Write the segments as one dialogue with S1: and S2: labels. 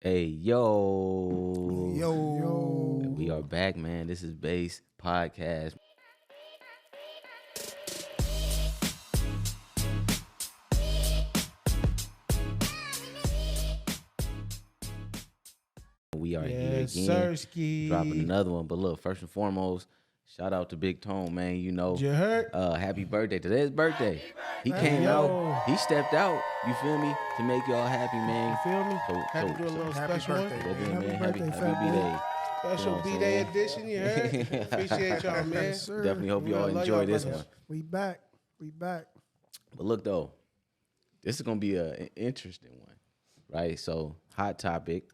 S1: Hey, yo.
S2: Yo.
S1: We are back, man. This is Base Podcast. We are here
S2: Yes,
S1: again, dropping
S2: Sirski.
S1: another one. But look, first and foremost, shout out to Big Tone, man.
S2: You heard?
S1: Happy birthday. Today's his birthday. He
S2: Hey,
S1: came out,
S2: yo.
S1: he stepped out, you feel me, to make y'all happy,
S2: You
S1: man.
S2: feel me?
S1: So,
S2: Had to
S1: so,
S2: do a
S1: so,
S2: little
S3: Happy
S2: special
S3: birthday,
S2: one.
S1: so again,
S3: man.
S1: man,
S3: Happy
S1: happy
S3: birthday, fat boy.
S1: B-Day.
S2: Special
S1: what I'm
S2: B-Day
S1: saying?
S2: edition, you heard? Appreciate y'all, man.
S3: Yes, sir.
S1: Definitely hope y'all
S2: Love y'all,
S1: enjoy this
S2: brothers.
S1: one.
S3: We back. We back.
S1: But look though, this is gonna be an interesting one, right? So hot topic,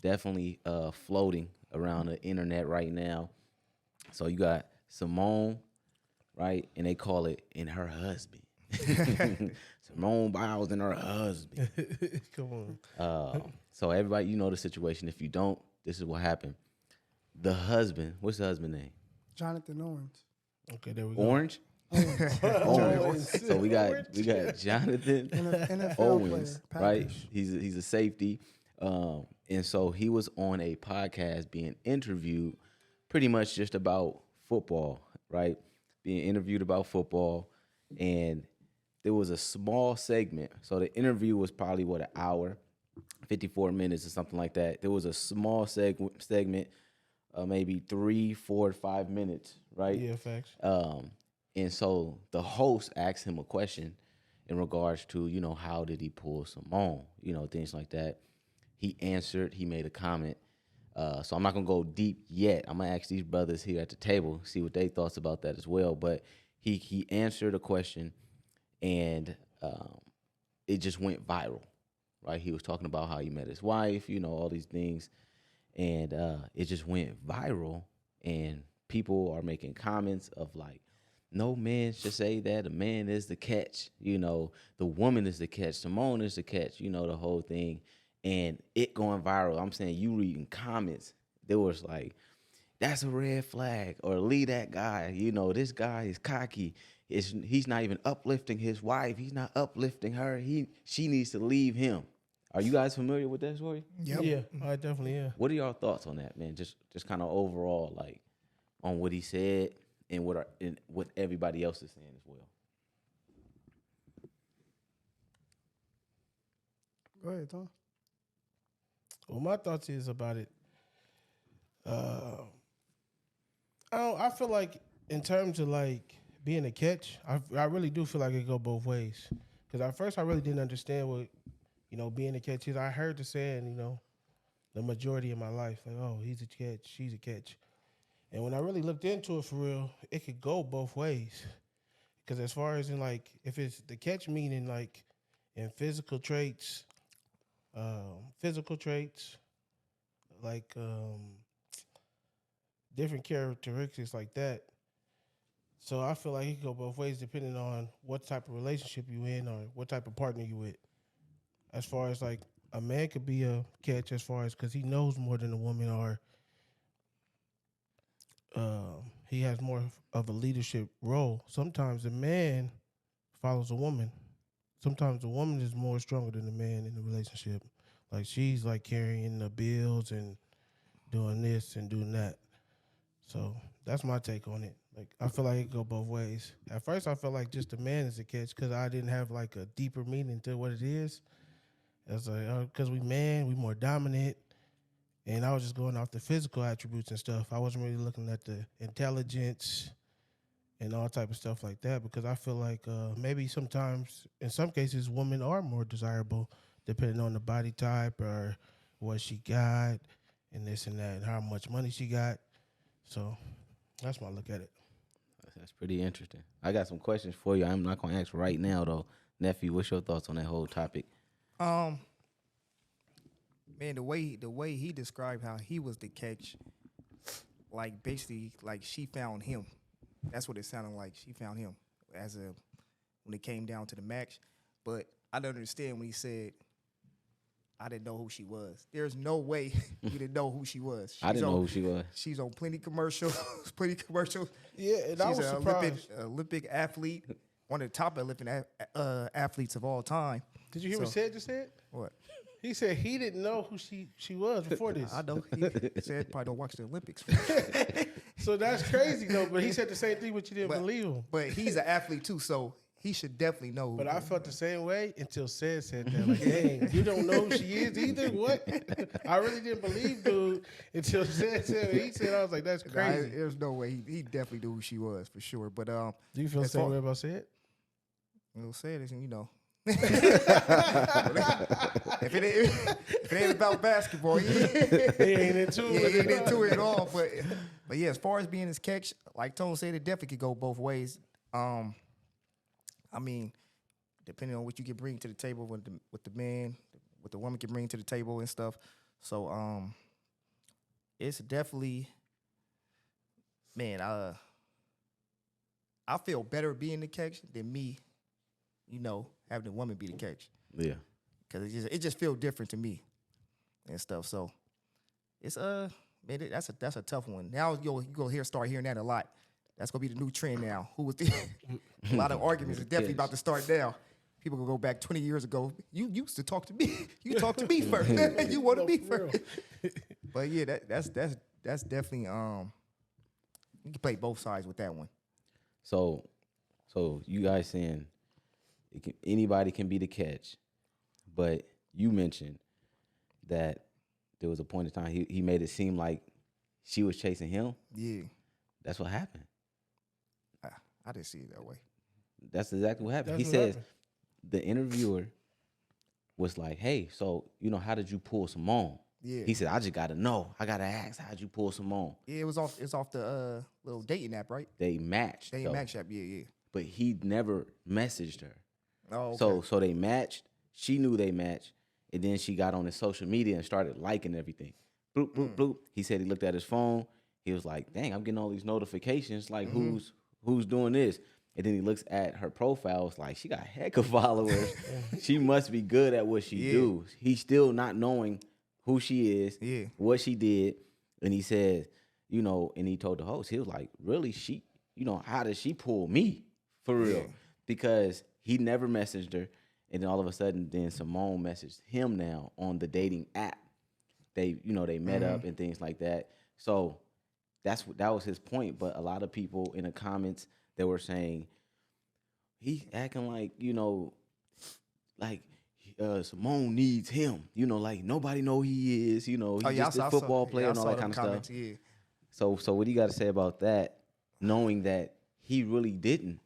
S1: definitely floating around the internet right now. So you got Simone, right? And they call it "and her husband." Simone Biles and her husband.
S2: Come on.
S1: So everybody, you know the situation. If you don't, this is what happened. The husband, what's the husband name?
S3: Jonathan Owens.
S2: Okay, there we go.
S1: Orange. Owens. So we got Jonathan
S3: NFL
S1: Owens,
S3: player.
S1: right?
S3: Packers.
S1: He's a safety, and so he was on a podcast being interviewed, pretty much just about football, right? Being interviewed about football, and there was a small segment. So the interview was probably an hour, 54 minutes or something like that. There was a small segment, maybe 3, 4, 5 minutes, right?
S2: Yeah, facts.
S1: And so the host asked him a question in regards to, how did he pull Simone, things like that. He answered, he made a comment. So I'm not gonna go deep yet. I'm gonna ask these brothers here at the table, see what they thoughts about that as well. But he answered a question, and it just went viral, right? He was talking about how he met his wife, all these things, and it just went viral, and people are making comments of like, no man should say that a man is the catch, the woman is the catch, Simone is the catch, the whole thing, and it going viral. I'm saying, you reading comments, there was like, that's a red flag, or leave that guy, this guy is cocky. He's not even uplifting his wife, he's not uplifting her, she needs to leave him. Are you guys familiar with that story?
S3: Yep.
S2: Yeah, I definitely am.
S1: What are y'all thoughts on that, man? Just kind of overall, like, on what he said and what everybody else is saying as well.
S3: Go ahead, Tom.
S2: Well, my thoughts is about it. I feel like in terms of like being a catch, I really do feel like it go both ways. Because at first I really didn't understand what being a catch is. I heard the saying, the majority of my life, like, oh, he's a catch, she's a catch. And when I really looked into it for real, it could go both ways. Because as far as in like, if it's the catch meaning like in physical traits, like different characteristics like that. So I feel like it could go both ways depending on what type of relationship you in or what type of partner you with. As far as like a man could be a catch as far as because he knows more than a woman, or he has more of a leadership role. Sometimes a man follows a woman. Sometimes a woman is more stronger than the man in the relationship. Like she's like carrying the bills and doing this and doing that. So that's my take on it. Like I feel like it go both ways. At first, I felt like just the man is a catch because I didn't have like a deeper meaning to what it is. It's like because we more dominant, and I was just going off the physical attributes and stuff. I wasn't really looking at the intelligence and all type of stuff like that because I feel like maybe sometimes, in some cases, women are more desirable depending on the body type or what she got and this and that and how much money she got. So that's my look at it.
S1: That's pretty interesting. I got some questions for you. I'm not gonna ask right now though. Nephew, what's your thoughts on that whole topic?
S3: Um, Man, the way he described how he was the catch, like basically like she found him. That's what it sounded like. She found him when it came down to the match. But I don't understand when he said I didn't know who she was. There's no way you didn't know who she was.
S1: I didn't know who she was.
S3: She's on plenty commercials, plenty commercials.
S2: Yeah, and I
S3: She's
S2: was
S3: an
S2: surprised.
S3: Olympic athlete, one of the top Olympic athletes of all time.
S2: Did you hear what
S3: So-
S2: said just said?
S3: What?
S2: He said he didn't know who she was before this.
S3: I know. He said probably don't watch the Olympics.
S2: So that's crazy though. But he said the same thing, but you didn't believe him.
S3: But he's an athlete too, so he should definitely know.
S2: But I felt the same way until said that. Like, dang, you don't know who she is either? What? I really didn't believe dude until said he said, I was like, that's crazy.
S3: There's no way. He definitely knew who she was for sure. But
S2: do you feel the same way about said?
S3: Well, said is, you know. if it ain't about basketball, he
S2: ain't into it.
S3: He ain't into it at all. But yeah, as far as being his catch, like Tone said, it definitely could go both ways. I mean, depending on what you can bring to the table with the man, what the woman can bring to the table and stuff. So it's definitely, man, I feel better being the catch than me, you know, having the woman be the catch.
S1: Yeah.
S3: Because it just feels different to me and stuff. So it's man, that's a tough one. Now you'll start hearing that a lot. That's gonna be the new trend now. Who was the a lot of arguments are definitely about to start now. People can go back 20 years ago. You used to talk to me. You talk to me first. You want to be first. But yeah, that's definitely you can play both sides with that one.
S1: So you guys saying anybody can be the catch, but you mentioned that there was a point in time he made it seem like she was chasing him.
S3: Yeah,
S1: that's what happened.
S3: I didn't see it that way.
S1: That's exactly what happened. He says the interviewer was like, "Hey, so you know, how did you pull Simone?"
S3: Yeah.
S1: He said, "I just gotta know. I gotta ask, how'd you pull Simone?"
S3: Yeah, it's off the little dating app, right?
S1: They matched.
S3: Match app, yeah.
S1: But he never messaged her.
S3: Oh, okay.
S1: So they matched. She knew they matched, and then she got on his social media and started liking everything. Bloop, bloop, bloop. He said he looked at his phone. He was like, "Dang, I'm getting all these notifications. Like, who's doing this?" And then he looks at her profile. It's like, she got a heck of followers. She must be good at what she do. He's still not knowing who she is, what she did. And he said, you know, and he told the host, he was like, really, she, you know, how did she pull me for real?
S3: Yeah.
S1: Because he never messaged her. And then all of a sudden, then Simone messaged him now on the dating app. They, you know, they met up and things like that. So that was his point. But a lot of people in the comments, they were saying, he acting like, you know, like Simone needs him. You know, like nobody know who he is. You know, he's just a football player and all that kind of stuff.
S3: Yeah.
S1: So what do you got to say about that, knowing that he really didn't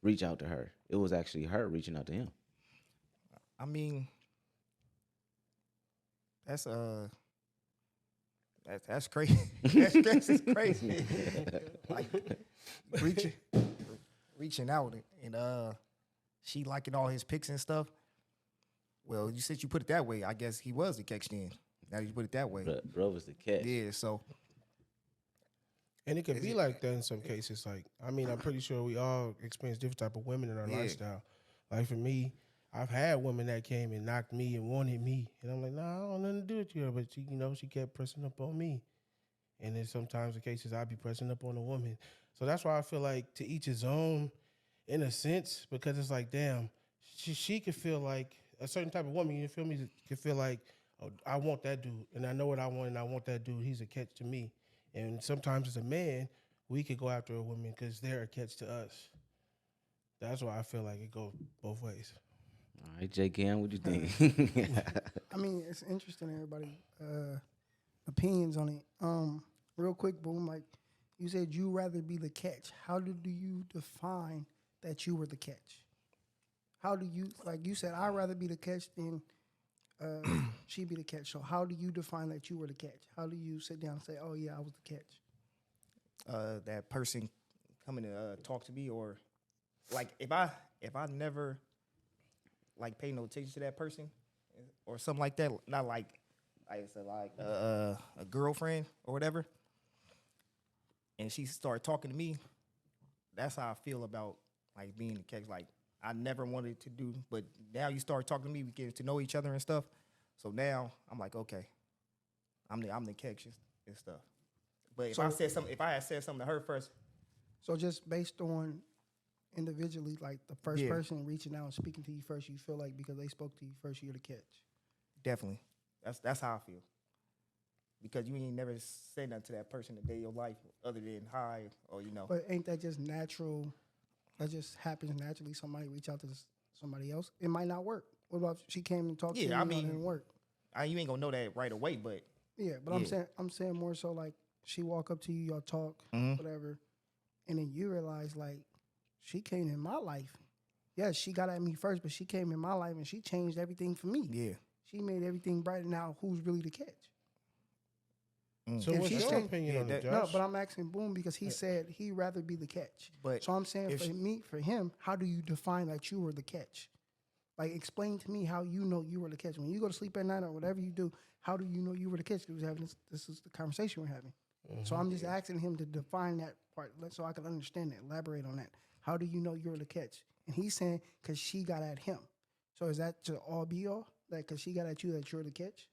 S1: reach out to her? It was actually her reaching out to him.
S3: I mean, that's crazy. That's crazy. Like reaching out and she liking all his pics and stuff. Well, you said you put it that way. I guess he was the catch then. Now you put it that way.
S1: Bro was the catch.
S3: Yeah, so.
S2: And it could be like that in some cases. Like, I mean, I'm pretty sure we all experience different type of women in our lifestyle. Like for me, I've had women that came and knocked me and wanted me. And I'm like, nah, I don't want nothing to do with you. But, she, you know, she kept pressing up on me. And then sometimes the cases I'd be pressing up on a woman. So that's why I feel like to each his own in a sense, because it's like, damn, she could feel like a certain type of woman, you feel me, could feel like, oh, I want that dude. And I know what I want and I want that dude. He's a catch to me. And sometimes as a man, we could go after a woman because they're a catch to us. That's why I feel like it goes both ways.
S1: All right, Jay Cam, what you think?
S4: I mean, it's interesting, everybody. Opinions on it. Real quick, Boom, like you said, you rather be the catch. How do you define that you were the catch? How do you, like you said, I'd rather be the catch than she be the catch. So how do you define that you were the catch? How do you sit down and say, oh, yeah, I was the catch?
S3: That person coming to talk to me, or like if I never like pay no attention to that person or something like that, not like I said, like a girlfriend or whatever, and she started talking to me, that's how I feel about like being the catch. Like I never wanted to do, but now you start talking to me, we get to know each other and stuff. So now I'm like, okay, I'm the catch and stuff. But if I had said something to her first.
S4: So just based on individually, like the first person reaching out and speaking to you first, you feel like because they spoke to you first, you're the catch.
S3: Definitely. That's how I feel. Because you ain't never said nothing to that person a day of your life other than hi or
S4: But ain't that just natural? That just happens naturally. Somebody reach out to somebody else. It might not work. What about if she came and talked to you?
S3: Yeah, I
S4: and it
S3: mean,
S4: didn't work.
S3: you ain't gonna know that right away, but
S4: Yeah, but I'm saying more so like she walk up to you, y'all talk, whatever, and then you realize like she came in my life. Yes, she got at me first, but she came in my life and she changed everything for me.
S3: yeah.
S4: She made everything brighter. Now, who's really the catch?
S2: So
S4: If
S2: what's
S4: she's
S2: your
S4: saying-
S2: opinion
S3: Yeah,
S2: on it,
S3: that-
S4: No,
S2: Josh?
S4: but I'm asking Boom because he said he'd rather be the catch.
S3: But
S4: So I'm saying
S3: if
S4: for
S3: she-
S4: for him, how do you define that you were the catch? Like, explain to me how you know you were the catch. When you go to sleep at night or whatever you do, how do you know you were the catch? This is the conversation we're having. So I'm just asking him to define that part so I can understand it, elaborate on that. How do you know you're the catch? And he's saying because she got at him. So is that to all be all? Like, because she got at you that you're the catch?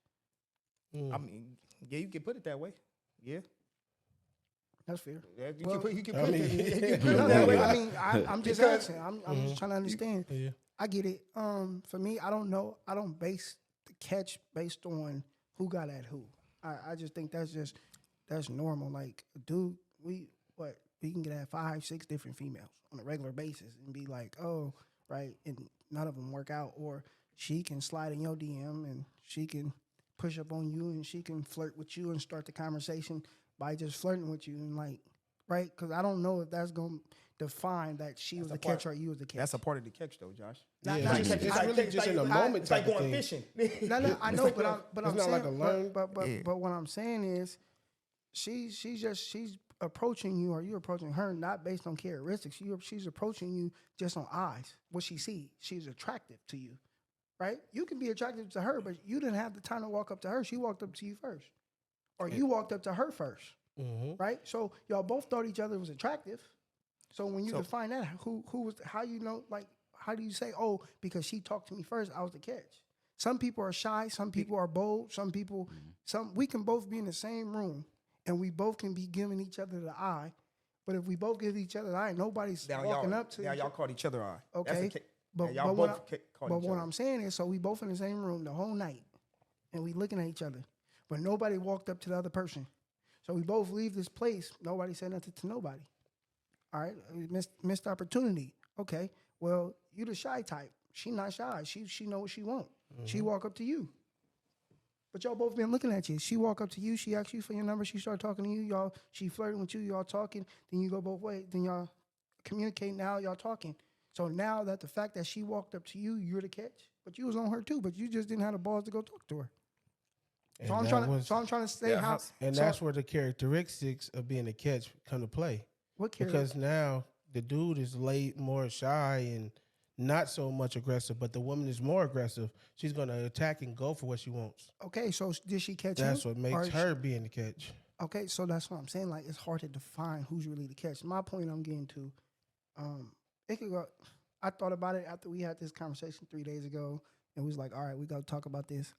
S3: I mean, yeah, you can put it that way. Yeah.
S4: That's fair.
S3: Yeah, you
S4: Well,
S3: can put, you can
S2: I
S3: put
S2: mean-
S3: it, you can put
S4: No,
S3: it that way.
S4: I mean, I'm just
S3: Because-
S4: asking. I'm just trying to understand.
S2: Yeah.
S4: I get it. For me, I don't know. I don't base the catch based on who got at who. I just think that's normal. Like, dude, we can get at 5, 6 different females on a regular basis and be like, oh, right, and none of them work out. Or she can slide in your DM and she can push up on you and she can flirt with you and start the conversation by just flirting with you and like, right? Because I don't know if that's gonna define that she was the catch or you was the catch.
S3: That's a part of the catch, though, Josh.
S2: Yeah,
S4: not-
S2: it's
S4: not-
S2: really just in the moment
S3: It's like
S2: type of
S3: going
S2: thing.
S3: fishing.
S4: No, I
S3: It's
S4: know,
S3: like
S4: but
S3: going-
S4: I'm
S2: it's not
S4: saying,
S2: like a learn-
S4: but what I'm saying is, she's approaching you, or you approaching her, not based on characteristics. She's approaching you just on eyes, what she see. She's attractive to you, right? You can be attractive to her, but you didn't have the time to walk up to her. She walked up to you first, or you walked up to her first, right? So y'all both thought each other was attractive. So when you define that, who was how you know, like, how do you say, oh, because she talked to me first, I was the catch? Some people are shy, some people are bold, some people, we can both be in the same room and we both can be giving each other the eye. But if we both give each other the eye, nobody's walking up to
S3: now
S4: each
S3: y'all
S4: other.
S3: called each other eye. That's
S4: Okay,
S3: the
S4: but
S3: y'all
S4: what
S3: both called
S4: but
S3: each
S4: what
S3: other.
S4: I'm saying is, so we both in the same room the whole night, and we looking at each other, but nobody walked up to the other person. So we both leave this place. Nobody said nothing to nobody. All right, we missed opportunity. Okay, well, you the shy type. She not shy. She know what she want. She walk up to you. But y'all both been looking at you. She walk up to you. She asks you for your number. She start talking to you. Y'all, she flirting with you. Y'all talking. Then you go both ways. Then y'all communicate. Now y'all talking. So now that the fact that she walked up to you, you're the catch. But you was on her too. But you just didn't have the balls to go talk to her. So I'm trying to say how.
S2: And
S4: so
S2: that's where the characteristics of being a catch come to play.
S4: what character?
S2: Because now the dude is more shy and not so much aggressive, but the woman is more aggressive. She's going to attack and go for what she wants.
S4: Okay, so did she catch
S2: That's
S4: him?
S2: what makes
S4: Or
S2: her being the catch.
S4: Okay, so that's what I'm saying. Like, it's hard to define who's really the catch. My point I'm getting to, it could go. I thought about it after we had this conversation 3 days ago, and we was like, all right, we got to talk about this.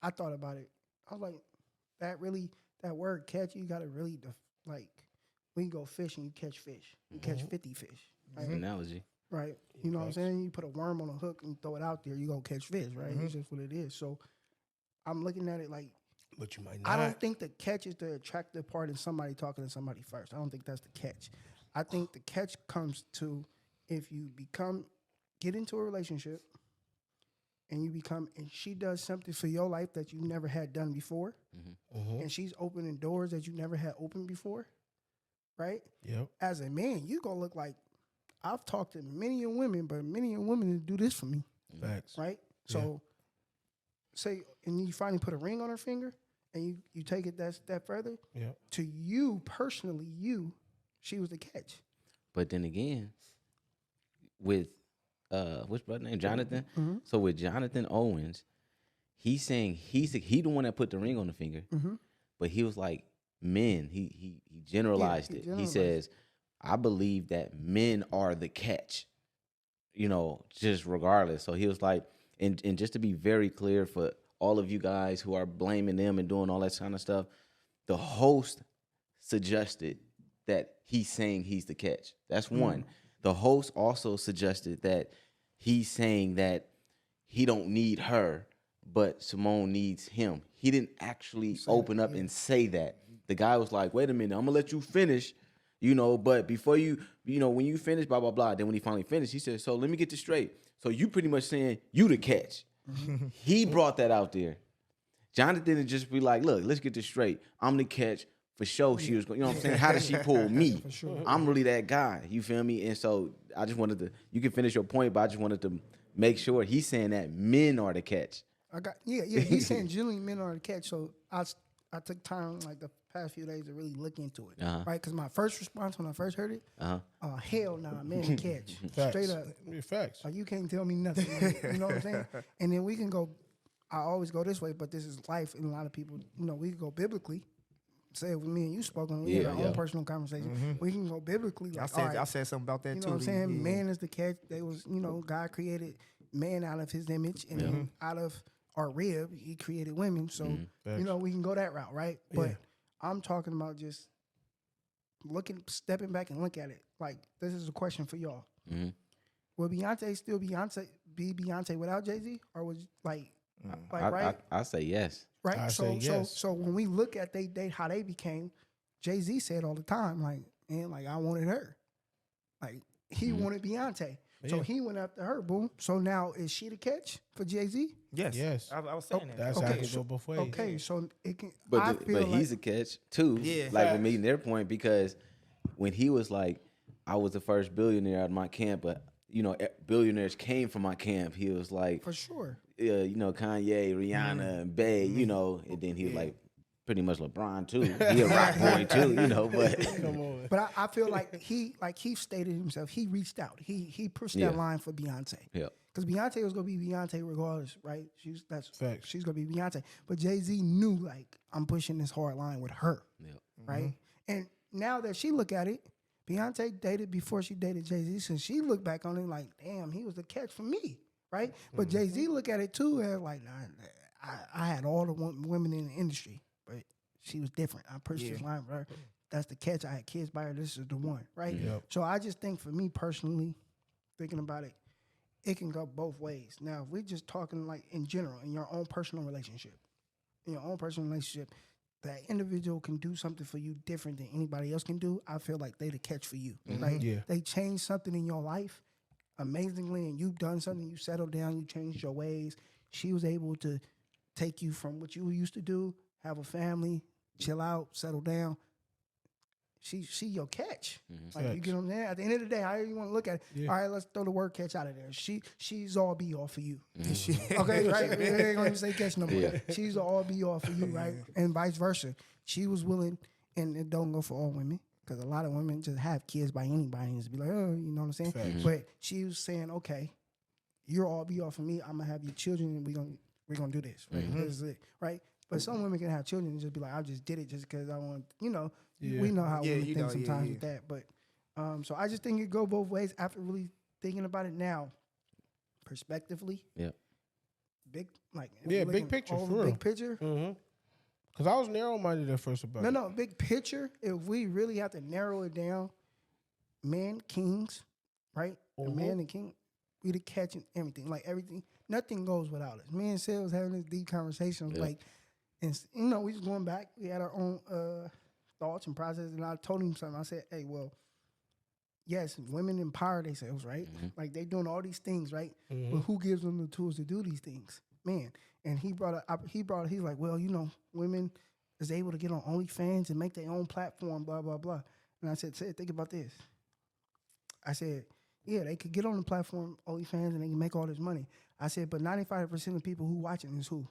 S4: I thought about it. I was like, that word catch, you got to really, like, when you go fishing, you catch fish. You catch 50 fish. Right?
S1: Analogy.
S4: Right. You know what I'm saying? You put a worm on a hook and throw it out there, you're going to catch fish, right? It's just what it is. So I'm looking at it like,
S2: But you might not.
S4: I don't think the catch is the attractive part in somebody talking to somebody first. I don't think that's the catch. I think the catch comes to if you get into a relationship and she does something for your life that you never had done before, and she's opening doors that you never had opened before, right?
S2: Yep.
S4: As a man, you gonna look like, I've talked to many women, but many women do this for me,
S2: Facts.
S4: right? So say, and you finally put a ring on her finger, and you take it that step further.
S2: Yep.
S4: To you personally, she was the catch.
S1: But then again, with which brother name? Jonathan. So with Jonathan Owens, he's saying he the one that put the ring on the finger, but he was like men. He generalized
S4: he
S1: it.
S4: generalized.
S1: He says, "I believe that men are the catch." You know, just regardless. So he was like, and just to be very clear for all of you guys who are blaming them and doing all that kind of stuff, the host suggested that he's saying he's the catch. That's one. The host also suggested that he's saying that he don't need her, but Simone needs him. He didn't actually open up and say that. The guy was like, wait a minute, I'm gonna let you finish, but before when you finish, blah, blah, blah. Then when he finally finished, he said, so let me get this straight. So you pretty much saying you the catch. He brought that out there. Jonathan didn't just be like, look, let's get this straight. I'm the catch. For sure, she was, you know what I'm saying? How did she pull me?
S4: For sure.
S1: I'm really that guy. You feel me? And so I just wanted to, you can finish your point, but I just wanted to make sure he's saying that men are the catch.
S4: He's saying generally men are the catch. So I took time like the past few days to really look into it, right? Because my first response when I first heard it, hell nah, men the catch, straight up.
S2: Facts.
S4: Like you can't tell me nothing. You know what I'm saying? And then we can go. I always go this way, but this is life, and a lot of people, we can go biblically. Say it with me and you spoke on, we had our own personal conversation. We can go biblically. Like,
S3: I said something about that
S4: you
S3: too.
S4: know what I'm saying? Man is the catch. They was, God created man out of his image, and then out of our rib, he created women. So, we can go that route, right? But I'm talking about just stepping back and look at it. Like, this is a question for y'all. Will Beyonce still be Beyonce without Jay-Z? Or was right?
S1: I say yes.
S4: Right.
S2: I
S4: So
S2: say yes.
S4: so when we look at how they became, Jay-Z said all the time, I wanted her. Like he wanted Beyonce. So he went after her, boom. So now is she the catch for Jay-Z?
S2: Yes.
S3: I was saying that.
S2: That's how it can go both ways.
S4: Okay, so it can
S1: But he's a catch too.
S3: Yeah.
S1: Like with meeting their point, because when he was like, I was the first billionaire out of my camp, but billionaires came from my camp. He was like,
S4: for sure.
S1: Kanye, Rihanna, and Bey, and then he was like pretty much LeBron too. He a rock boy too, but
S2: Come on.
S4: But I feel like he stated himself. He reached out. He pushed that line for Beyonce.
S1: Yeah.
S4: Because Beyonce was gonna be Beyonce regardless, right?
S2: Facts.
S4: She's gonna be Beyonce. But Jay-Z knew I'm pushing this hard line with her, right? And now that she look at it, Beyonce dated before she dated Jay-Z, so she looked back on it like, damn, he was the catch for me, right? But Jay-Z look at it too as like, nah, I had all the women in the industry, but she was different. I pushed this line for her. That's the catch. I had kids by her. This is the one, right?
S2: Yep.
S4: So I just think for me personally, thinking about it, it can go both ways. Now, if we're just talking like in general, in your own personal relationship, that individual can do something for you different than anybody else can do. I feel like they the catch for you. Like they changed something in your life amazingly, and you've done something. You settled down. You changed your ways. She was able to take you from what you used to do, have a family, chill out, settle down. She your catch. Like you get on there. At the end of the day, however you want to look at it. All right, let's throw the word catch out of there. She's all be all for you. Okay, right? We ain't gonna even say catch no more.
S1: Yeah.
S4: She's all be all for you, right? And vice versa. She was willing, and it don't go for all women, because a lot of women just have kids by anybody and just be like, oh, you know what I'm saying? But she was saying, okay, you're all be all for me. I'm gonna have your children, and we're gonna do this, right? This is it, right? But some women can have children and just be like, I just did it just because I want, we know how women think sometimes with that. But so I just think it go both ways after really thinking about it now, perspectively.
S1: Yeah.
S4: Big
S2: Big picture, for real.
S4: Big picture.
S2: Because I was narrow-minded at first about it.
S4: No, big picture. If we really have to narrow it down, men, kings, right? The man and king, we the catch and everything. Like everything, nothing goes without us. Me and Sid was having this deep conversation. Like, and we was going back. We had our own thoughts and processes, and I told him something. I said, hey, well, yes, women empower themselves, right? Like they doing all these things, right? But who gives them the tools to do these things? Man. And he's like, well, women is able to get on OnlyFans and make their own platform, blah, blah, blah. And I said, think about this. I said, yeah, they could get on the platform OnlyFans and they can make all this money. I said, but 95% of people who watching is who?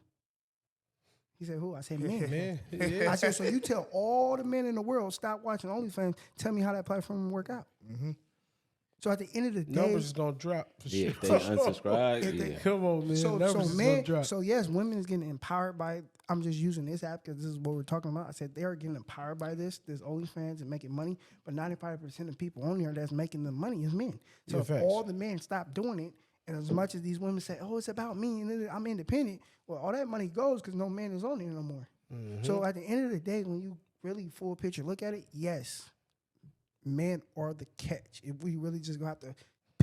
S4: He said, who? I said, men.
S2: Yeah.
S4: I said, so you tell all the men in the world, stop watching OnlyFans, tell me how that platform will work out. So at the end of the day,
S2: Numbers is gonna drop for sure.
S1: if they unsubscribe,
S2: Come on, man.
S4: So
S2: Numbers is
S4: men,
S2: gonna drop.
S4: so yes, women is getting empowered by. I'm just using this app because this is what we're talking about. I said they are getting empowered by this OnlyFans and making money, but 95% of people on there that's making the money is men. So if all the men stop doing it, and as much as these women say, "Oh, it's about me and I'm independent," well, all that money goes because no man is on there no more. So at the end of the day, when you really full picture look at it, yes, men are the catch. If we really just gonna have to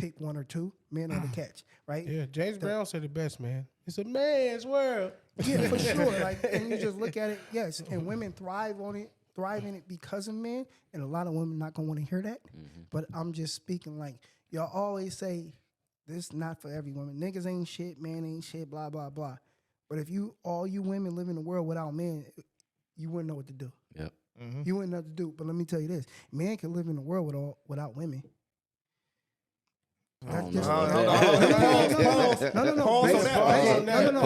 S4: pick one or two. Men are the catch, right?
S2: Yeah, James Brown said it best, man. It's a man's world.
S4: Yeah, for sure. Like, and you just look at it, yes, and women thrive in it because of men, and a lot of women not gonna want to hear that. But I'm just speaking like y'all always say, this not for every woman. Niggas ain't shit, man ain't shit, blah blah blah. But if all you women live in a world without men, you wouldn't know what to do.
S1: Yep.
S4: You wouldn't know what to do. But let me tell you this: men can live in a world without women.
S1: I don't
S4: That's
S1: know.
S4: No.
S3: Pause on that.
S4: No.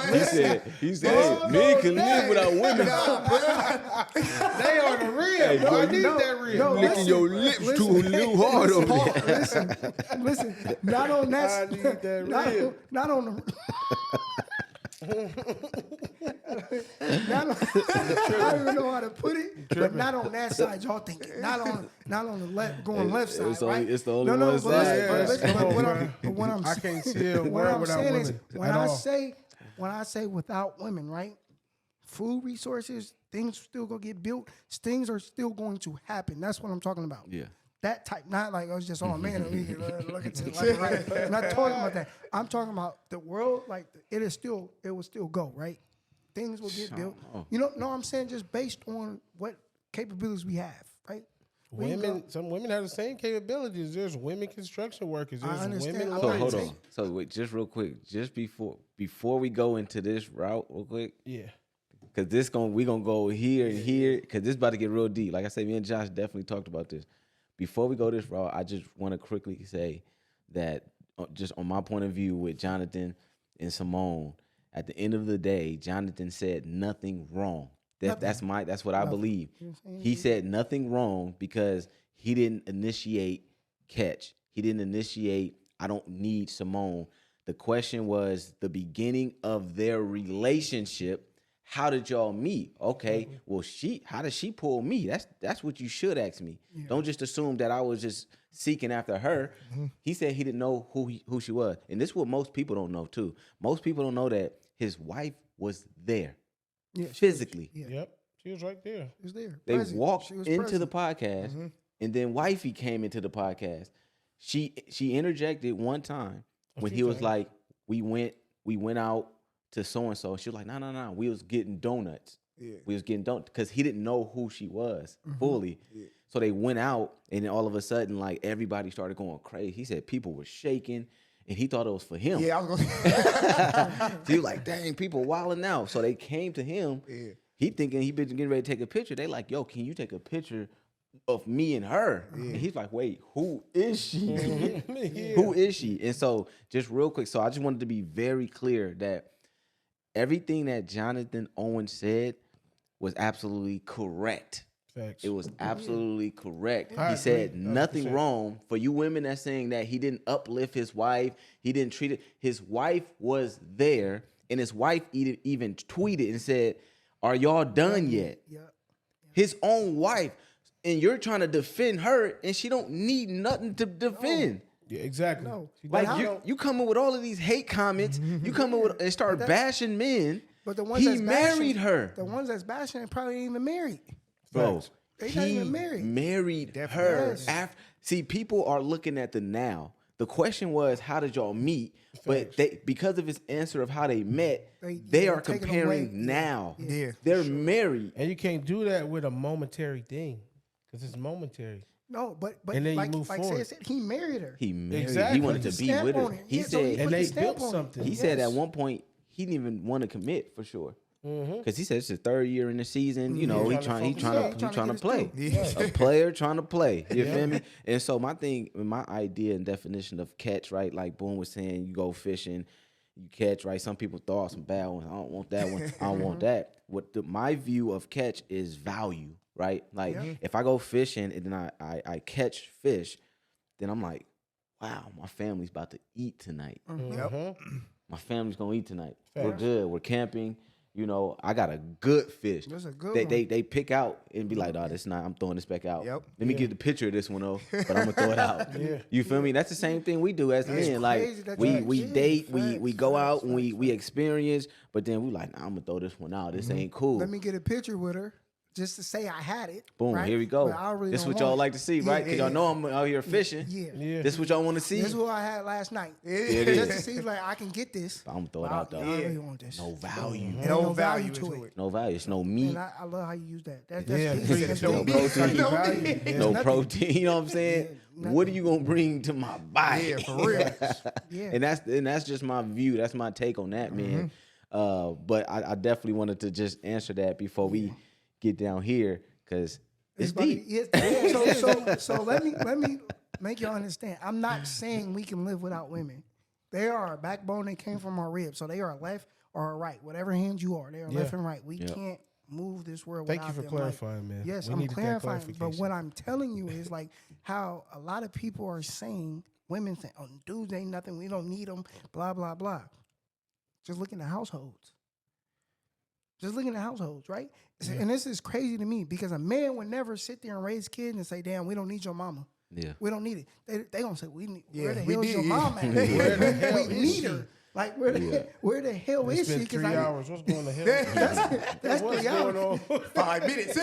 S4: Listen.
S1: He said, men can live without women.
S2: They are the real. Bro. I need that real.
S4: No,
S1: Licking your lips too a little hard over there.
S4: Listen. Not on that.
S2: I need that real.
S4: Not on the. I don't even know how to put it, but not on that side. Y'all think not on the left, going left side,
S1: It's
S4: right?
S1: only- it's the only one
S4: but
S1: side.
S4: but what I'm
S2: I can't see a
S4: what
S2: world
S4: I'm
S2: without
S4: saying is
S2: women at all.
S4: when I say without women, right? Food resources, things still gonna get built. Things are still going to happen. That's what I'm talking about.
S1: Yeah.
S4: That type, not like, oh, it's just, oh man, we can look at it. Like, right. I'm not talking about that. I'm talking about the world, like, it will still go, right? Things will get built. You know what I'm saying? Just based on what capabilities we have, right?
S2: Some women have the same capabilities. There's women construction workers. There's
S4: understand.
S2: women
S4: I'm
S1: So
S2: lawyers.
S1: hold on. So wait, just real quick, just before we go into this route, real quick,
S2: Yeah.
S1: because we gonna go here and here, because this about to get real deep. Like I said, me and Josh definitely talked about this. Before we go this route, I just want to quickly say that just on my point of view with Jonathan and Simone, at the end of the day, Jonathan said nothing wrong. That's what I believe. He said nothing wrong because he didn't initiate catch. He didn't initiate, I don't need Simone. The question was the beginning of their relationship. How did y'all meet? Okay, well, how did she pull me? That's what you should ask me. Yeah. Don't just assume that I was just seeking after her. He said he didn't know who she was. And this is what most people don't know, too. Most people don't know that his wife was there, physically.
S2: Yep. She was right there.
S4: She was there.
S1: They
S4: Present.
S1: walked
S4: She was
S1: into
S4: present.
S1: the podcast, and then wifey came into the podcast. She interjected one time when he was like, we went out to so-and-so. She was like, no. We was getting donuts. Yeah. We was getting donuts because he didn't know who she was fully. Yeah. So they went out, and then all of a sudden, like, everybody started going crazy. He said people were shaking, and he thought it was for him.
S3: Yeah, I was going
S1: So he was like, dang, people wilding out. So they came to him. Yeah. He thinking he been getting ready to take a picture. They like, yo, can you take a picture of me and her? Yeah. And he's like, wait, who is she? Yeah. Who is she? And so just real quick, so I just wanted to be very clear that everything that Jonathan Owens said was absolutely correct.
S2: Facts.
S1: It was absolutely correct. He said nothing 100%. Wrong. For you women that's saying that he didn't uplift his wife, he didn't treat it. His wife was there, and his wife even tweeted and said, are y'all done yet? Yeah. His own wife. And you're trying to defend her, and she don't need nothing to defend.
S2: Yeah, exactly.
S4: No.
S1: Like you coming with all of these hate comments, you coming with and start bashing men.
S4: But the ones
S1: he married her.
S4: The ones that's bashing probably ain't even married.
S1: Bro,
S4: they not even married.
S1: Married her. Yes. See, people are looking at the now. The question was, how did y'all meet? But because of his answer of how they met, they are comparing now.
S4: Yeah.
S1: They're married.
S2: And you can't do that with a momentary thing because it's momentary.
S4: No, but
S2: and then
S4: like,
S2: you move
S4: like
S2: forward.
S4: said, he married her.
S1: He married.
S2: Exactly.
S1: He wanted to be with her. He said,
S2: and they built something.
S1: He said at one point he didn't even want to commit for sure. Because he said it's his third year in the season. You know, he trying to play. A player trying to play. You feel me? And so my idea and definition of catch, right? Like Boone was saying, you go fishing, you catch, right? Some people throw out some bad ones. I don't want that one. I don't want that. My view of catch is value, right? Like if I go fishing and then I catch fish, then I'm like, wow, my family's about to eat tonight. My family's gonna eat tonight. We're good. We're camping. You know, I got a good fish.
S4: That's a good
S1: one.
S4: They
S1: pick out and be like, this not. I'm throwing this back out.
S3: Yep.
S1: Let me get the picture of this one though, but I'm gonna throw it out. You feel me? That's the same thing we do as men. Like we date, we go out, and we experience, but then we like, I'm gonna throw this one out. This ain't cool.
S4: Let me get a picture with her. just to say I had it.
S1: Boom,
S4: right?
S1: here we go.
S4: But I really
S1: This
S4: don't
S1: what y'all
S4: want
S1: like
S4: it.
S1: to see, right? Because y'all know I'm out here fishing.
S4: Yeah.
S1: This what y'all want to see.
S4: This is what I had last night.
S1: it
S4: Just
S1: is.
S4: to see like I can get this.
S1: I'm gonna throw it
S4: but
S1: out
S4: I
S1: though.
S4: really want this.
S1: No value.
S4: Ain't
S3: No value
S4: to
S3: to
S4: it.
S3: it.
S1: No value. It's no meat.
S4: And I love how you use that. That's
S2: Yeah,
S4: deep.
S2: free-
S4: That's
S1: no
S4: deep.
S1: protein.
S2: Value.
S1: No
S4: nothing.
S1: protein. You know what I'm saying? What are you gonna bring to my body?
S3: Yeah, for real.
S4: Yeah.
S1: and that's just my view. That's my take on that, man. But I definitely wanted to just answer that before we get down here because it's deep.
S4: So let me make y'all understand. I'm not saying we can live without women. They are a backbone. They came from our ribs, so they are left or right. Whatever hand you are, they are left and right. We can't move this world
S2: Thank
S4: without
S2: you for
S4: them. Like,
S2: clarifying, man.
S4: yes,
S2: We
S4: I'm
S2: needed that
S4: clarifying. But
S2: clarification.
S4: what I'm telling you is like how a lot of people are saying, women saying, "Oh, dudes ain't nothing. We don't need them." Blah blah blah. Just look in the households. Just look in the households, right? And this is crazy to me because a man would never sit there and raise kids and say, "Damn, we don't need your mama.
S1: Yeah.
S4: We don't need it." They gonna say, "We need.
S3: Yeah,
S4: where the
S3: we
S4: hell is
S3: need
S4: your
S3: it.
S4: mama at?
S2: Where the hell
S4: we
S2: is
S4: need
S2: she?
S4: her. Like where the hell
S2: It's
S4: is she?
S2: been 3
S4: I-
S2: hours. What's going to hell?
S4: That's
S2: What's
S4: 3 hours.
S2: going on?
S3: 5 minutes.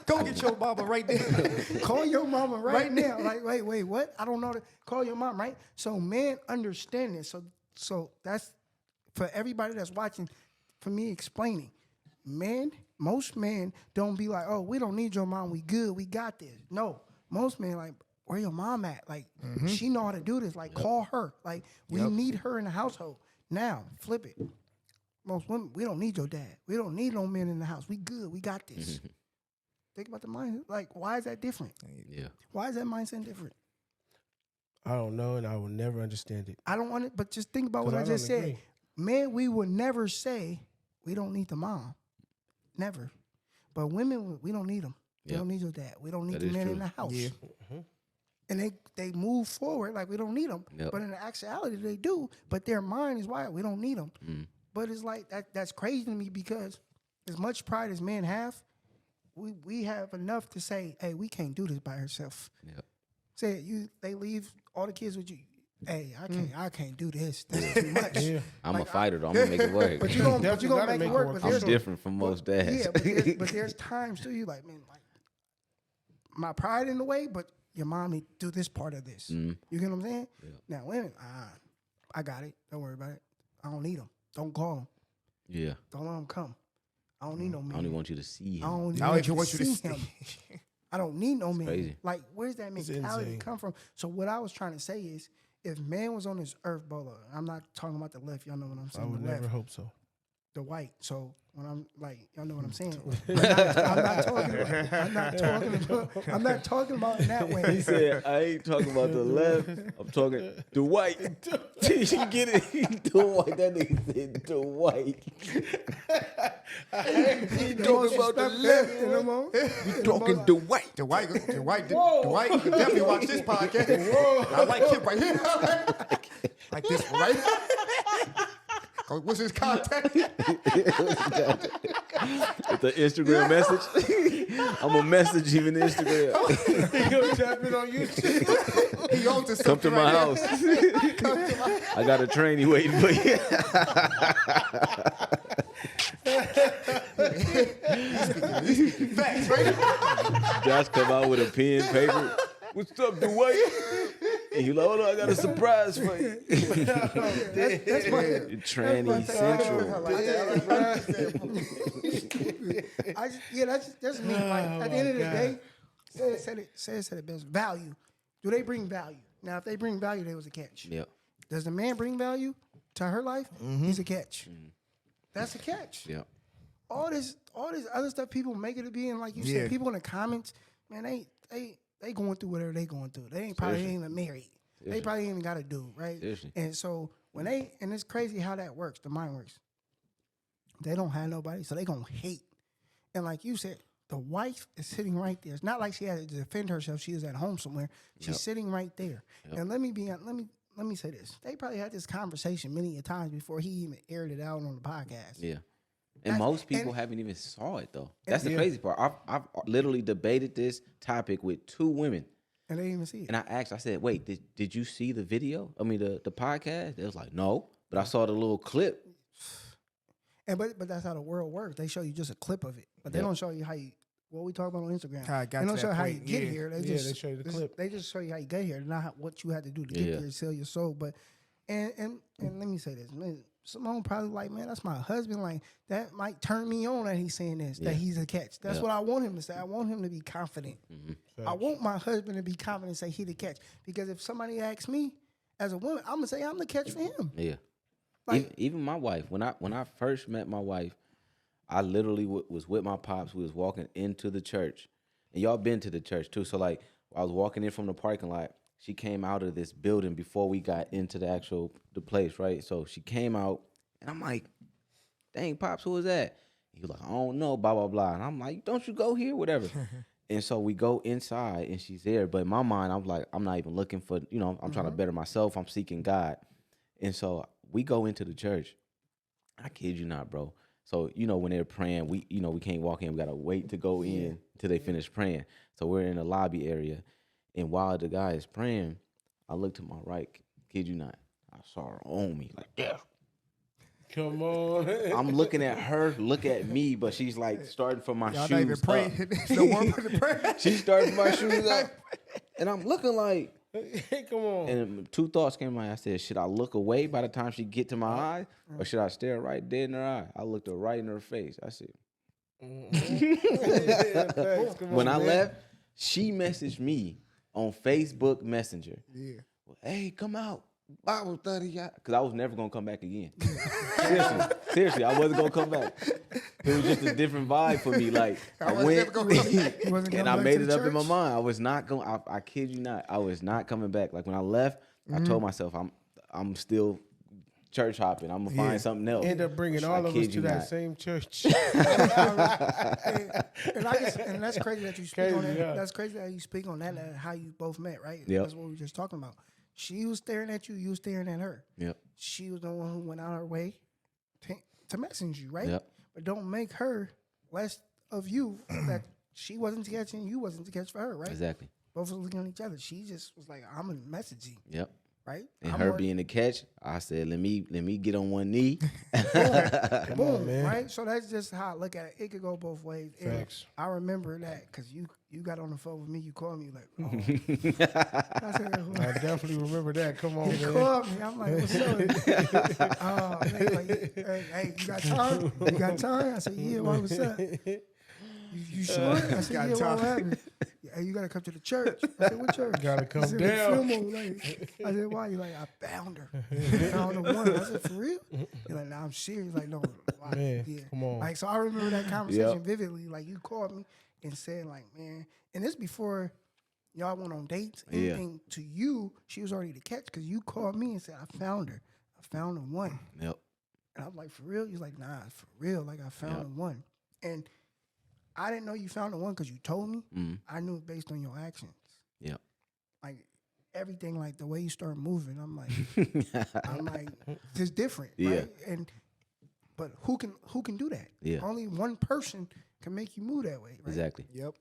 S3: Go get your mama right there.
S4: Call your mama right now. Like, wait, what? I don't know. Call your mom, right? So men understand this. So that's for everybody that's watching. For me explaining, most men don't be like, "Oh, we don't need your mom. We good. We got this." No, most men like, "Where your mom at? Like, she know how to do this. Like, call her. Like, we need her in the household." Now, flip it. Most women, we don't need your dad. We don't need no men in the house. We good. We got this. Think about the mind. Like, why is that different?
S1: Yeah.
S4: Why is that mindset different?
S2: I don't know, and I will never understand it.
S4: I don't want it, but just think about what
S2: 'Cause
S4: I
S2: I
S4: just
S2: don't
S4: said.
S2: agree.
S4: Men, we would never say we don't need the mom. Never. But women, we don't need them. We
S1: Yeah.
S4: don't need your dad. We don't need
S1: That
S4: the
S1: is
S4: men in
S1: true.
S4: the house.
S3: Yeah.
S4: And they move forward like we don't need them.
S1: Yep.
S4: But in the actuality, they do. But their mind is wired. We don't need them. But it's like that's crazy to me because as much pride as men have, we have enough to say, "Hey, we can't do this by ourselves."
S1: Yep.
S4: Say they leave all the kids with you. Hey, I can't do this. That's too much.
S2: Yeah.
S1: I'm a fighter though. I'm gonna make it work.
S4: But you gonna
S2: Definitely
S4: make
S2: gotta
S4: it
S2: make it
S4: work.
S2: work
S4: But
S2: for
S1: I'm
S4: there's
S2: sure.
S1: different from most dads.
S4: yeah, but there's times too. You like, man, like my pride in the way, but your mom need to do this part of this. You get what I'm saying? Now women, I got it. Don't worry about it. I don't need them. Don't call them.
S1: Yeah.
S4: Don't let them come. I don't need no
S1: I
S4: man.
S1: don't even want you to see
S4: I
S1: him.
S4: don't
S3: I
S4: need
S3: don't want you to
S4: see him. I don't need no man.
S1: crazy.
S4: Like, where's that
S2: It's
S4: mentality
S2: insane.
S4: come from? So what I was trying to say is, if man was on this earth, Bolo, I'm not talking about the left. Y'all know what I'm
S2: I
S4: saying.
S2: would
S4: The left,
S2: never hope so.
S4: the white. So when I'm like, y'all know what I'm saying. I'm not talking about in that
S1: He
S4: way.
S1: said, I ain't talking about the left. I'm talking the white. Did you get it? The white. That nigga said the white.
S4: He talking about the left.
S1: You talking the white.
S3: The white could definitely watch this podcast. I like him right here. Like this one, right? Oh, what's his contact?
S1: With the Instagram message. I'm gonna message him in Instagram.
S2: on YouTube.
S3: He owns the
S1: Come to my house. I got a trainee waiting for you.
S3: Facts, right?
S1: Josh come out with a pen, paper. What's up, Dwight? And he like, hold on, I got a surprise for you.
S4: That's my.
S1: Tranny Central.
S4: That's me. Like at the end of the day, said it best. Value. Do they bring value? Now, if they bring value, they was a catch.
S1: Yep.
S4: Does the man bring value to her life? He's a catch. That's a catch.
S1: Yep.
S4: All this other stuff people make it to be, and like you
S3: Yeah.
S4: said, people in the comments, man, they going through whatever they going through. They ain't probably ain't even married. They probably ain't even got a dude, right?
S1: Seriously.
S4: And so and it's crazy how that works. The mind works. They don't have nobody, so they gonna hate. And like you said, the wife is sitting right there. It's not like she had to defend herself. She is at home somewhere. She's sitting right there. And let me say this. They probably had this conversation many a times before he even aired it out on the podcast.
S1: Yeah. And
S4: That's-
S1: most people
S4: and-
S1: haven't even saw it though. That's the
S2: Yeah.
S1: crazy part. I've literally debated this topic with 2 women.
S4: And they didn't even see it.
S1: And I said, wait, did you see the video? I mean the podcast? They was like, no. But I saw the little clip.
S4: And but that's how the world works. They show you just a clip of it, but they
S1: Yep.
S4: don't show you how you. What we talk about on Instagram.
S3: How it got
S4: They
S3: to
S4: don't show
S3: that
S4: how you
S3: point,
S4: get
S3: yeah.
S4: here. They
S2: Yeah,
S4: just
S2: they show you the clip.
S4: They just show you how you get here, not what you had to do to
S1: Yeah.
S4: get there, sell your soul. But and let me say this, man. Simone probably like, man, that's my husband. Like that might turn me on that he's saying this,
S1: Yeah.
S4: that he's a catch. That's
S1: Yeah.
S4: what I want him to say. I want him to be confident. I want my husband to be confident and say he the catch. Because if somebody asks me as a woman, I'm gonna say I'm the catch for him.
S1: Yeah.
S4: Like-
S1: even my wife, when I first met my wife, I literally was with my pops. We was walking into the church, and y'all been to the church too. So like, I was walking in from the parking lot. She came out of this building before we got into the place, right? So she came out, and I'm like, "Dang, pops, who is that?" He was like, "I don't know, blah blah blah." And I'm like, "Don't you go here, whatever." And so we go inside, and she's there. But in my mind, I'm like, I'm not even looking for, I'm trying to better myself. I'm seeking God. And so we go into the church. I kid you not, bro. So, when they're praying, we can't walk in. We got to wait to go in till they finish praying. So we're in the lobby area. And while the guy is praying, I look to my right. Kid you not. I saw her on me. Like, yeah.
S2: Come on.
S1: I'm looking at her, look at me, but she's like starting from my
S3: Y'all
S1: shoes
S3: not even
S1: up.
S3: praying. No one put the prayer.
S1: She's starting from my shoes up. And I'm looking like,
S2: Come on.
S1: and two thoughts came to mind. I said, should I look away by the time she get to my eye, or should I stare right dead in her eye? I looked her right in her face. I said,
S2: Thanks. Come
S1: when
S2: on,
S1: I
S2: man.
S1: left, she messaged me on Facebook Messenger.
S3: Yeah.
S1: Hey, come out. Bible study, because I was never gonna come back again. Seriously, I wasn't gonna come back. It was just a different vibe for me. Like I
S3: was
S1: went
S3: never gonna come back.
S4: You wasn't
S1: and
S4: coming
S1: I
S4: back
S1: made
S4: to
S1: it
S4: the
S1: up in my
S4: church?
S1: mind. I was not going. I kid you not. I was not coming back. Like when I left, I told myself I'm still church hopping. I'm gonna find something else.
S2: End up bringing all of us
S1: kid
S2: to
S1: you
S2: that
S1: not.
S2: same church.
S4: and that's crazy that you speak on
S2: Crazy,
S4: that.
S2: yeah.
S4: That's crazy that you speak on that. How you both met, right?
S1: Yep.
S4: That's what we were just talking about. She was staring at you. You was staring at her.
S1: Yep.
S4: She was the one who went out her way to message you, right?
S1: Yep.
S4: But don't make her less of you that she wasn't to catch and you wasn't to catch for her, right?
S1: Exactly.
S4: Both was looking at each other. She just was like, "I'm a messaging,"
S1: Yep.
S4: right?
S1: And
S4: I'm
S1: her
S4: more-
S1: being the catch, I said, let me get on one knee.
S4: boom,
S2: man.
S4: right? So that's just how I look at it. It could go both ways. And
S2: Facts.
S4: I remember that because you got on the phone with me. You called me like, oh. I said,
S2: I definitely remember that. Come on,
S4: he
S2: man.
S4: called me. I'm like, what's up? Oh, man, like, hey, you got time? You got time? I said, yeah. What's up? You sure? I said,
S3: Got
S4: yeah. What
S3: time.
S4: happened? Hey, you gotta come to the church. I said, what church?
S2: Gotta
S4: He
S2: come
S4: said,
S2: down.
S4: "Fillmore." Like, I said, why? You like, I found her. Found the one. I said, for real? You're like, nah, I'm serious. Like, no, why?
S2: Man,
S4: Yeah.
S2: come on.
S4: Like, so I remember that conversation
S1: Yep.
S4: vividly. Like, you called me and said, like, man, and this before y'all went on dates.
S1: Yeah.
S4: Anything to you, she was already the catch because you called me and said, I found her. I found the one.
S1: Yep.
S4: And I was like, for real? You're like, nah, for real. Like, I found
S1: Yep.
S4: the one. And I didn't know you found the one because you told me.
S1: Mm.
S4: I knew it based on your actions.
S1: Yep.
S4: Like everything, like the way you start moving, I'm like, it's different,
S1: Yeah.
S4: right? But who can do that?
S1: Yeah.
S4: Only one person can make you move that way, right?
S1: Exactly.
S3: Yep.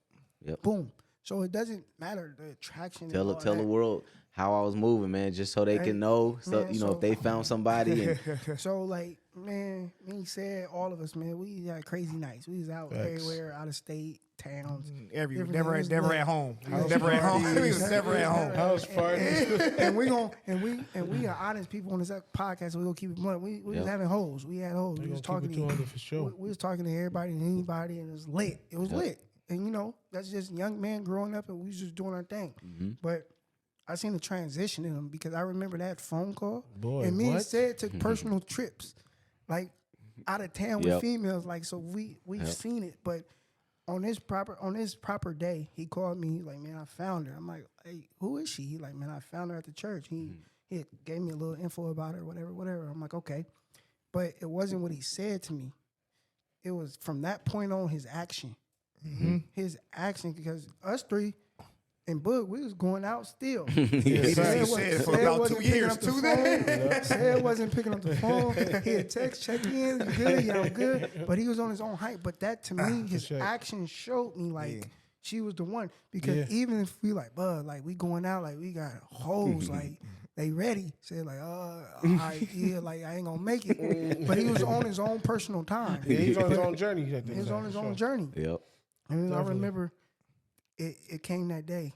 S4: Boom. So it doesn't matter the attraction.
S1: Tell
S4: and all
S1: the
S4: that.
S1: world how I was moving, man, just so they
S4: Hey,
S1: can know. So
S4: man,
S1: if
S4: so-
S1: they found somebody, and
S4: So like, man, me said all of us, man, we had crazy nights. We was out
S2: Facts.
S4: everywhere, out of state, towns.
S3: Everywhere.
S4: Everything
S3: Never
S4: was lit.
S3: at home. We was
S2: House
S3: never at home. We
S2: parties.
S3: was never at home.
S2: House parties.
S4: and we are honest people on this podcast. So we gonna keep it blunt. We was
S1: Yep.
S4: having hoes. We had hoes. We
S2: We
S4: was
S2: gonna keep
S4: talking
S2: it
S4: to
S2: 200 for sure.
S4: we was talking to everybody and anybody, and it was lit. It was
S1: Yep.
S4: lit. And that's just young men growing up, and we was just doing our thing.
S1: Mm-hmm.
S4: But I seen the transition in them because I remember that phone call.
S2: Boy,
S4: and me and
S2: what?
S4: Said took personal trips, like out of town with
S1: Yep.
S4: females. Like so, we've
S1: Yep.
S4: seen it. But on this proper day, he called me. He's like, man, I found her. I'm like, hey, who is she? He like, man, I found her at the church. He gave me a little info about her, whatever. I'm like, okay. But it wasn't what he said to me. It was from that point on his action. His action, because us three and Boog, we was going out still.
S2: Yes,
S3: Said
S2: sir.
S3: for about
S4: wasn't
S3: 2
S4: picking
S3: years,
S4: up the
S3: too,
S4: phone.
S3: then.
S4: Said wasn't picking up the phone. He had text, check in, you good, yeah, I'm good. But he was on his own hype. But that to me, his
S2: sure.
S4: action showed me like
S3: Yeah.
S4: she was the one. Because
S2: Yeah.
S4: even if we like, bud, like we going out, like we got hoes, like they ready. Said like, all right, yeah, like I ain't gonna make it. But he was on his own personal time.
S2: Yeah, he's on his own journey. He
S4: He was on his own journey.
S1: Yep.
S4: And I
S2: Definitely.
S4: remember it came that day.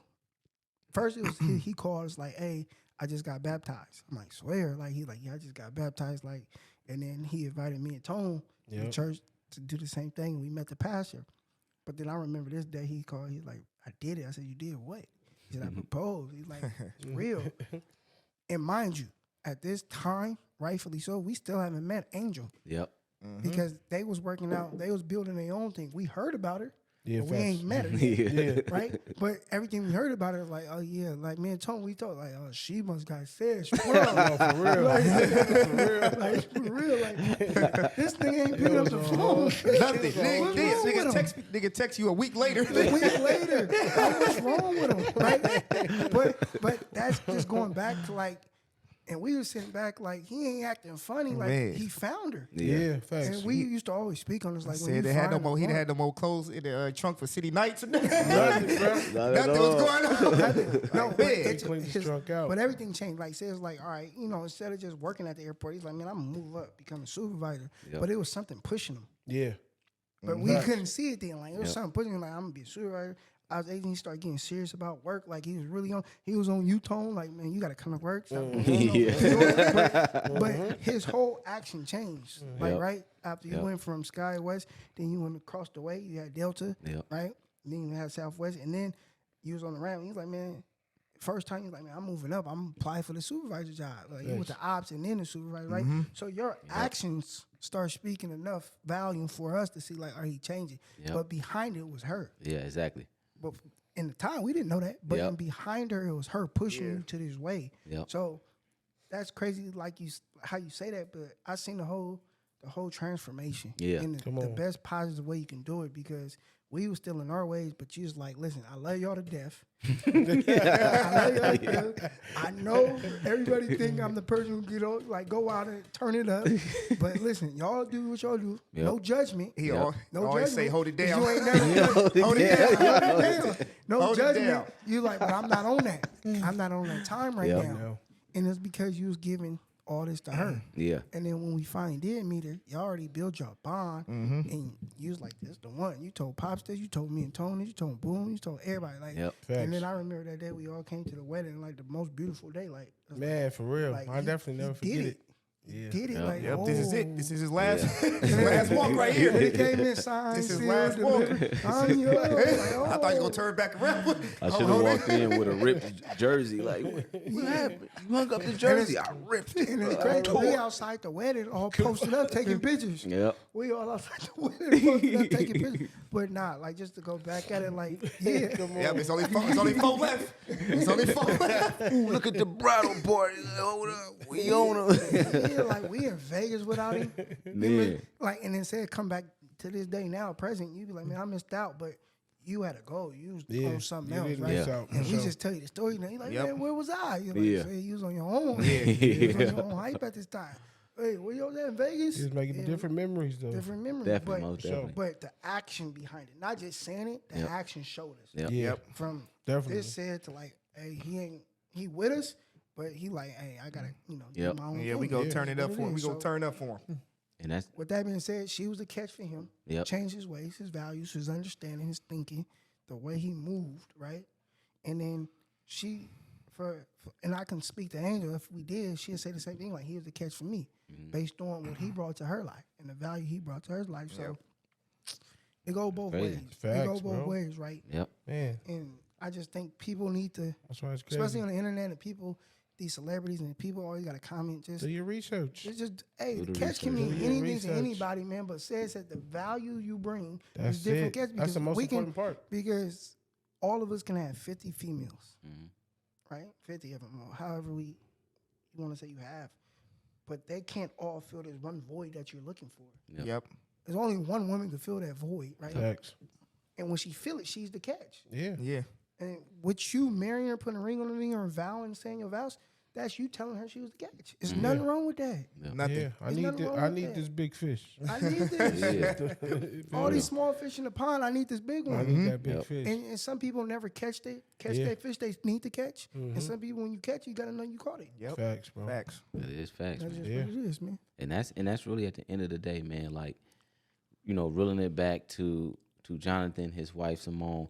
S4: First, it was he called us like, "Hey, I just got baptized." I'm like, "Swear?" Like he like, "Yeah, I just got baptized." Like, and then he invited me and Tone to the
S2: Yep.
S4: church to do the same thing. We met the pastor. But then I remember this day he called. He's like, "I did it." I said, "You did what?" He said, "I proposed." He's like, "It's real." And mind you, at this time, rightfully so, we still haven't met Angel
S1: Yep.
S4: because they was working out. They was building their own thing. We heard about her.
S2: Yeah,
S4: But we
S2: facts.
S4: ain't met her yet,
S2: Yeah.
S4: right? But everything we heard about her was like, oh yeah, like me and Tone, we thought like, oh, she must got fish. Bro.
S2: No, for real.
S4: Like for real, like this thing ain't picking up the phone.
S3: Nothing.
S4: What's wrong with him?
S3: Nigga text you a week later.
S4: A week later, like, what's wrong with him, right? But that's just going back to like, and we was sitting back like he ain't acting funny, like
S3: Man.
S4: he found her.
S2: Yeah, facts.
S4: And we used to always speak on this like when
S3: Said
S4: you
S3: they had no
S4: find
S3: more.
S4: a
S3: He
S4: woman-
S3: had no more clothes in the trunk for city nights.
S2: Nothing, bro.
S1: Not at
S3: Nothing was
S1: all.
S3: going on.
S4: No, but,
S3: man.
S4: it,
S2: Cleaned his
S4: his-
S2: trunk out.
S4: but everything changed. Like, says like, all right, you know, instead of just working at the airport, he's like, man, I'm gonna move up, become a supervisor.
S1: Yep.
S4: But it was something pushing him.
S2: Yeah.
S4: But we couldn't see it then. Like, it was
S1: Yep.
S4: something pushing him. Like, I'm gonna be a supervisor. I was 18. He started getting serious about work. Like, he was really on. He was on U-Tone. Like, man, you gotta come to work. Stop but his whole action changed. Like,
S1: Yep.
S4: right after you
S1: Yep.
S4: went from SkyWest, then you went across the way. You had Delta,
S1: Yep.
S4: right? And then you had Southwest, and then you was on the ramp. He was like, man. First time he's like, man, I'm moving up. I'm applying for the supervisor job. Like you went to ops and then the supervisor, right? So your actions start speaking enough volume for us to see, like, are he changing?
S1: Yep.
S4: But behind it was her.
S1: Yeah, exactly.
S4: But in the time we didn't know that. But
S1: Yep.
S4: in behind her, it was her pushing you to this way.
S1: Yep.
S4: So that's crazy, like how you say that. But I seen the whole transformation.
S1: Yeah.
S4: in
S2: Come
S4: the
S2: on.
S4: best positive way you can do it because. We was still in our ways, but you was like, listen, I love y'all to death. I love y'all to death. I know everybody think I'm the person who get on, like go out and turn it up. But listen, y'all do what y'all do.
S1: Yep.
S4: No judgment.
S3: He
S1: Yep.
S4: No
S3: always
S4: judgment.
S3: say, hold it
S4: 'Cause
S3: down.
S4: You ain't never
S3: Hold it down.
S4: hold it down. No
S3: Hold it
S4: judgment.
S3: down.
S4: You like, but I'm not on that. I'm not on that time right
S1: Yep.
S4: now.
S2: No.
S4: And it's because you was giving all this to her.
S1: Yeah.
S4: And then when we finally did meet her, y'all already built your bond. And you was like, this the one. You told Pops this, you told me and Tony, you told Boom, you told everybody. Like,
S1: Yep.
S4: and then
S2: Facts.
S4: I remember that day we all came to the wedding, like the most beautiful day. Like,
S2: Man, for real.
S4: like,
S2: I
S4: he-
S2: definitely
S4: he
S2: never
S4: did
S2: forget
S4: it.
S2: it. Yeah.
S4: did it.
S1: Yep.
S4: Like,
S3: Yep, this is it.
S4: oh.
S3: This is his last, his last walk right here.
S4: He came in, signed,
S3: This is
S4: sealed,
S3: last
S4: delivered. I'm yours. Like,
S3: I thought you
S4: oh.
S3: gonna turn back around.
S1: I should have walked in with a ripped jersey. Like, what happened? You hung up the jersey. I ripped it.
S4: And it's crazy. We outside the wedding, all posted up, taking pictures.
S1: Yep.
S4: We all outside the wedding, posted up, taking pictures. But nah, like just to go back at it, like yeah,
S3: Yep, it's only four left. It's only four left.
S1: Ooh, look at the bridal party. Hold up. We on it.
S4: yeah, like we in Vegas without him.
S1: Man.
S4: Like, and then said, come back to this day now, present. You be like, man, I missed out, but you had to go. You was
S2: Yeah.
S4: on something
S2: You
S4: else,
S2: didn't
S4: right?
S2: miss out,
S4: And
S2: for
S4: we
S2: sure.
S4: just tell you the story now. You like,
S3: Yep.
S4: man, where was I? You like,
S1: Yeah.
S4: say you was on your own.
S3: Yeah.
S4: You was on your own hype at this time. Hey, where you was at in Vegas?
S2: Just making
S4: Yeah,
S2: different memories, though.
S4: different memories.
S1: Definitely,
S4: but,
S1: most
S2: sure.
S1: definitely.
S4: but the action behind it, not just saying it, the
S1: Yep.
S4: action showed us.
S1: Yep.
S2: Yeah.
S4: From
S2: Definitely.
S4: this said to like, hey, he with us, but he like, hey, I gotta, do
S1: Yep.
S4: my own
S3: Yeah,
S4: thing.
S3: we gonna
S2: Yeah.
S3: turn it up
S4: What
S3: for him. We
S4: is.
S3: gonna
S4: So,
S3: turn up for him.
S1: And that's
S4: With that being said, she was the catch for him.
S1: Yep.
S4: Changed his ways, his values, his understanding, his thinking, the way he moved, right? And then she, and I can speak to Angel, if we did, she'd say the same thing, like he was the catch for me, based on what he brought to her life and the value he brought to her life. So it go both
S1: Crazy.
S4: ways. It
S2: Facts,
S4: go both
S2: bro.
S4: ways, right?
S1: Yep.
S2: Man,
S4: And I just think people need to,
S2: that's why it's crazy.
S4: especially on the internet, and people, these celebrities and people always got to comment. Just,
S2: Do your research.
S4: it's just, hey,
S1: Do
S4: the
S1: the
S4: catch can
S1: research.
S4: mean
S2: Do your
S4: anything to
S2: research.
S4: anybody, man. But says that the value you bring
S2: That's
S4: is different.
S2: it.
S4: Catch
S2: That's
S4: because
S2: the most
S4: we can,
S2: important part.
S4: because all of us can have 50 females,
S1: Mhm.
S4: right? 50 of them, or however you want to say you have, but they can't all fill this one void that you're looking for.
S1: Yep.
S3: Yep.
S4: There's only one woman to fill that void, right?
S2: Facts.
S4: And when she feel it, she's the catch.
S2: Yeah.
S3: Yeah.
S4: And with you marrying her, putting a ring on the ring, or vowing, saying your vows, that's you telling her she was the catch. There's nothing wrong with that.
S3: Nothing.
S2: Yeah, I
S4: There's
S2: need
S4: nothing wrong
S2: I
S4: with
S2: need
S4: that.
S2: this big fish.
S4: I need this. All these small fish in the pond, I need this big
S2: I
S4: one.
S2: need that big
S1: Yep.
S2: fish.
S4: And some people never catch
S2: Yeah.
S4: that fish they need to catch. And some people, when you catch, you gotta know you caught it.
S3: Yep.
S2: Facts, bro.
S3: Facts.
S1: It is facts,
S4: That's
S1: man.
S4: just
S2: Yeah.
S4: what it is, man.
S1: And that's really at the end of the day, man. Like, you know, reeling it back to Jonathan, his wife Simone,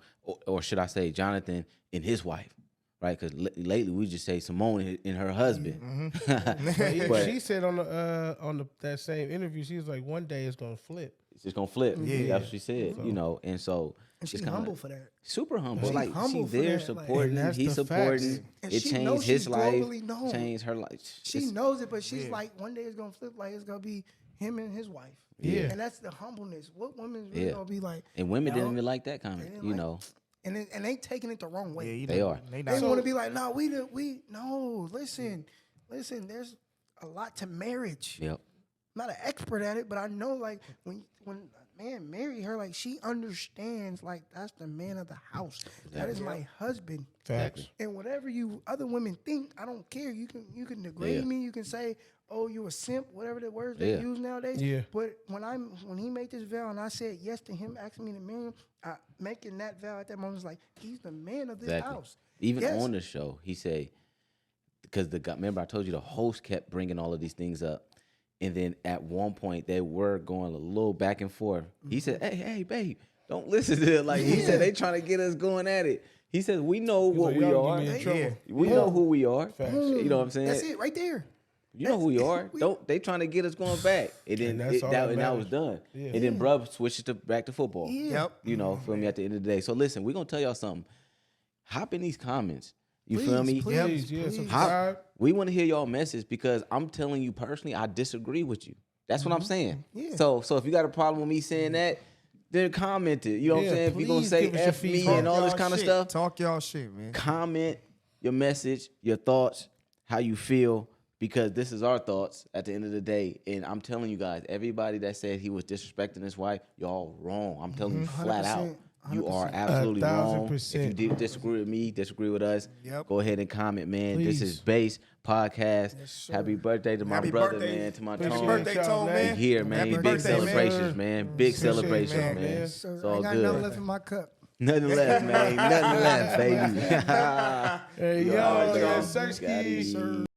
S1: or should I say Jonathan and his wife, right? Because lately we just say Simone and her husband.
S2: But even
S1: But-
S2: she said on the that same interview, she was like, one day it's gonna flip.
S1: It's just gonna flip.
S3: Yeah.
S1: That's what she said. You know, and so
S4: And she's
S1: it's kinda
S4: humble
S1: like-
S4: for that.
S1: super humble.
S4: She's
S1: Like
S4: humble
S1: she's
S4: for
S1: there
S4: that, like-
S1: supporting.
S2: And that's
S1: He's
S2: the
S1: supporting.
S2: facts.
S4: And
S1: It
S4: she
S1: changed
S4: knows
S1: his
S4: she's
S1: life.
S4: globally known.
S1: Changed her life.
S4: She
S1: It's-
S4: knows it, but she's
S3: Yeah.
S4: like, one day it's gonna flip. Like it's gonna be him and his wife.
S2: Yeah.
S4: And that's the humbleness. What women's really
S1: Yeah.
S4: gonna be like?
S1: And women
S4: No.
S1: didn't even like that comment.
S4: didn't
S1: You
S4: like
S1: know,
S4: And they taking it the wrong way.
S3: Yeah, you
S1: They
S3: know,
S1: are.
S3: They
S4: They
S3: not.
S4: want to be like, no, no. Listen. There's a lot to marriage.
S1: yep.
S4: I'm not an expert at it, but I know like when a man marry her, like she understands like that's the man of the house. That is my husband.
S2: Facts.
S4: And whatever you other women think, I don't care. You can degrade
S1: Yeah.
S4: me. You can say, "Oh, you a simp," whatever the words they
S1: Yeah.
S4: use nowadays.
S2: Yeah.
S4: But when he made this vow and I said yes to him asking me to marry him, making that vow at that moment was like he's the man of this
S1: Exactly.
S4: house.
S1: Even
S4: Yes.
S1: on the show, he said, because the guy, remember I told you the host kept bringing all of these things up, and then at one point they were going a little back and forth. He said, "Hey, babe, don't listen to it." Like he said, they trying to get us going at it. He said, "We know what
S2: like,
S1: we
S2: y'all
S1: are.
S2: get me in
S3: trouble.
S1: We know who we are.
S2: Facts.
S1: You know what I'm saying?
S4: That's it right there.
S1: You know who we are.
S4: we-
S1: Don't they trying to get us going back? And then
S2: And that's all that
S1: that was
S2: matters.
S1: done.
S2: Yeah.
S1: And then bruh switches back to football.
S4: Yeah.
S3: Yep.
S1: You know, feel me at the end of the day. So listen, we're gonna tell y'all something. Hop in these comments. You feel me?
S2: Please, yeah,
S4: please.
S2: subscribe.
S1: We want to hear y'all message because I'm telling you personally, I disagree with you. That's what I'm saying.
S4: Yeah.
S1: So if you got a problem with me saying that, then comment it. You know what I'm
S2: Yeah,
S1: saying? If you're gonna
S2: please
S1: say
S2: give us your
S1: F me
S2: feedback.
S1: and all this
S3: Y'all
S1: kind of
S3: shit.
S1: stuff,
S3: Talk y'all shit, man.
S1: comment your message, your thoughts, how you feel, because this is our thoughts at the end of the day. And I'm telling you guys, everybody that said he was disrespecting his wife, y'all wrong. I'm telling you flat out.
S4: 100%,
S1: You are
S4: 100%.
S1: absolutely wrong. If you
S2: 1,000%.
S1: did disagree with me, disagree with us,
S3: Yep.
S1: go ahead and comment, man. This is
S2: Please.
S1: Base Podcast.
S4: sir.
S1: Happy birthday to my
S3: Happy
S1: brother,
S3: birthday.
S1: man, to my
S2: Appreciate
S3: Happy
S1: Tone.
S3: birthday,
S2: y'all,
S3: Tone,
S2: man.
S1: We
S3: man.
S1: here, man.
S3: Happy
S1: Big
S3: birthday, man.
S1: celebrations, man. Big
S2: Appreciate
S1: celebrations,
S2: y'all,
S1: man.
S2: man.
S1: It's
S4: So I
S1: all
S4: got nothing
S1: good.
S4: left in my cup.
S1: Nothing left, man. Nothing left, baby.
S2: Hey,
S1: You
S2: yo,
S1: already know.
S2: yeah, Sersky.
S1: Got it.